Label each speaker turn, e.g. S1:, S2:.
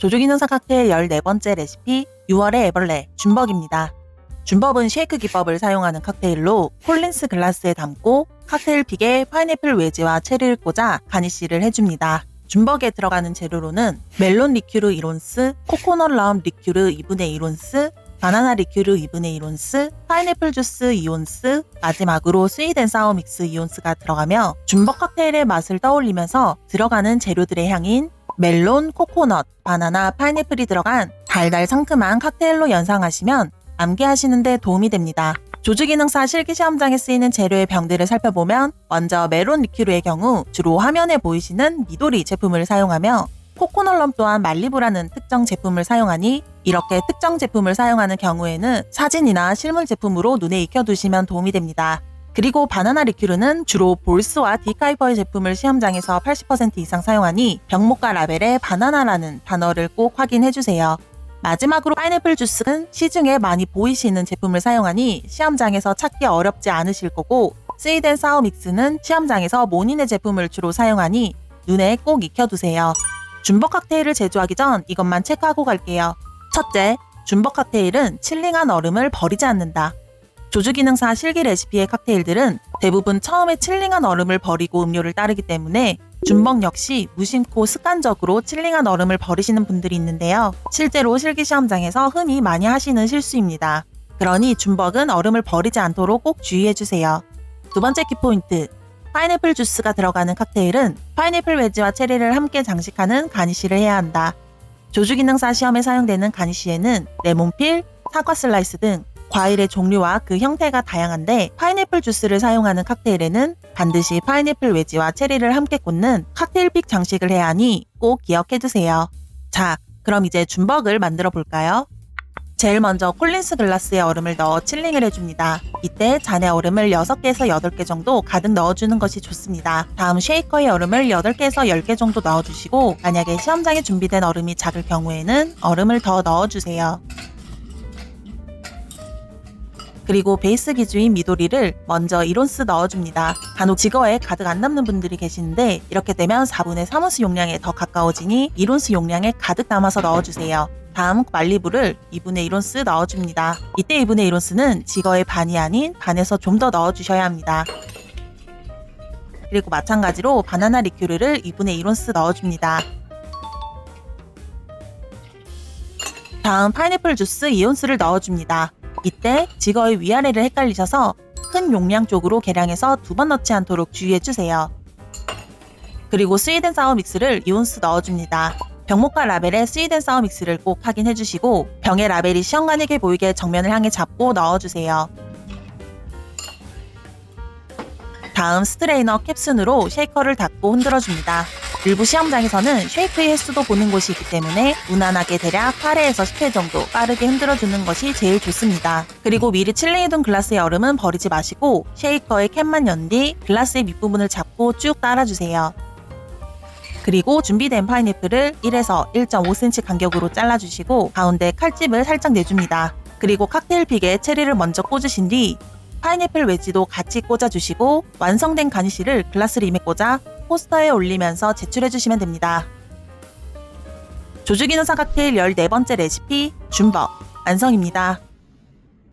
S1: 조주기능사 칵테일 14번째 레시피 6월의 애벌레 줌벅입니다. 줌벅은 쉐이크 기법을 사용하는 칵테일로 콜린스 글라스에 담고 칵테일 픽에 파인애플 외지와 체리를 꽂아 가니쉬를 해줍니다. 줌벅에 들어가는 재료로는 멜론 리큐르 1온스, 코코넛 럼 리큐르 2분의 1온스, 바나나 리큐르 2분의 1온스, 파인애플 주스 2온스, 마지막으로 스윗 앤 사워 믹스 2온스가 들어가며 줌벅 칵테일의 맛을 떠올리면서 들어가는 재료들의 향인 멜론, 코코넛, 바나나, 파인애플이 들어간 달달 상큼한 칵테일로 연상하시면 암기하시는 데 도움이 됩니다. 조주기능사 실기시험장에 쓰이는 재료의 병들을 살펴보면 먼저 멜론 리큐르의 경우 주로 화면에 보이시는 미도리 제품을 사용하며 코코넛 럼 또한 말리부라는 특정 제품을 사용하니 이렇게 특정 제품을 사용하는 경우에는 사진이나 실물 제품으로 눈에 익혀두시면 도움이 됩니다. 그리고 바나나 리큐르는 주로 볼스와 디카이퍼의 제품을 시험장에서 80% 이상 사용하니 병목과 라벨에 바나나라는 단어를 꼭 확인해주세요. 마지막으로 파인애플 주스는 시중에 많이 보이시는 제품을 사용하니 시험장에서 찾기 어렵지 않으실 거고 스윗 앤 사워 믹스는 시험장에서 모닌의 제품을 주로 사용하니 눈에 꼭 익혀두세요. 줌벅 칵테일을 제조하기 전 이것만 체크하고 갈게요. 첫째, 줌벅 칵테일은 칠링한 얼음을 버리지 않는다. 조주기능사 실기 레시피의 칵테일들은 대부분 처음에 칠링한 얼음을 버리고 음료를 따르기 때문에 줌벅 역시 무심코 습관적으로 칠링한 얼음을 버리시는 분들이 있는데요. 실제로 실기시험장에서 흔히 많이 하시는 실수입니다. 그러니 줌벅은 얼음을 버리지 않도록 꼭 주의해주세요. 두 번째 키포인트, 파인애플 주스가 들어가는 칵테일은 파인애플 외지와 체리를 함께 장식하는 가니쉬를 해야 한다. 조주기능사 시험에 사용되는 가니쉬에는 레몬필, 사과 슬라이스 등 과일의 종류와 그 형태가 다양한데 파인애플 주스를 사용하는 칵테일에는 반드시 파인애플 외지와 체리를 함께 꽂는 칵테일 픽 장식을 해야 하니 꼭 기억해두세요. 자, 그럼 이제 줌벅을 만들어 볼까요? 제일 먼저 콜린스 글라스에 얼음을 넣어 칠링을 해줍니다. 이때 잔에 얼음을 6개에서 8개 정도 가득 넣어주는 것이 좋습니다. 다음 쉐이커에 얼음을 8개에서 10개 정도 넣어주시고 만약에 시험장에 준비된 얼음이 작을 경우에는 얼음을 더 넣어주세요. 그리고 베이스 기주인 미도리를 먼저 1온스 넣어줍니다. 간혹 지거에 가득 안 남는 분들이 계시는데 이렇게 되면 4분의 3온스 용량에 더 가까워지니 1온스 용량에 가득 담아서 넣어주세요. 다음 말리부를 2분의 1온스 넣어줍니다. 이때 2분의 1온스는 지거의 반이 아닌 반에서 좀 더 넣어주셔야 합니다. 그리고 마찬가지로 바나나 리큐르를 2분의 1온스 넣어줍니다. 다음 파인애플 주스 2온스를 넣어줍니다. 이때 지거의 위아래를 헷갈리셔서 큰 용량 쪽으로 계량해서 2번 넣지 않도록 주의해주세요. 그리고 스윗 앤 사워 믹스를 2온스 넣어줍니다. 병목과 라벨에 스윗 앤 사워 믹스를 꼭 확인해주시고 병의 라벨이 시험관에게 보이게 정면을 향해 잡고 넣어주세요. 다음 스트레이너 캡순으로 쉐이커를 닫고 흔들어줍니다. 일부 시험장에서는 쉐이크의 횟수도 보는 곳이 있기 때문에 무난하게 대략 8회에서 10회 정도 빠르게 흔들어주는 것이 제일 좋습니다. 그리고 미리 칠링해둔 글라스의 얼음은 버리지 마시고 쉐이커에 캡만 연 뒤 글라스의 밑부분을 잡고 쭉 따라주세요. 그리고 준비된 파인애플을 1에서 1.5cm 간격으로 잘라주시고 가운데 칼집을 살짝 내줍니다. 그리고 칵테일 픽에 체리를 먼저 꽂으신 뒤 파인애플 외지도 같이 꽂아주시고 완성된 가니쉬를 글라스 림에 꽂아 포스터에 올리면서 제출해주시면 됩니다. 조주기능사 칵테일 14번째 레시피 줌벅 완성입니다.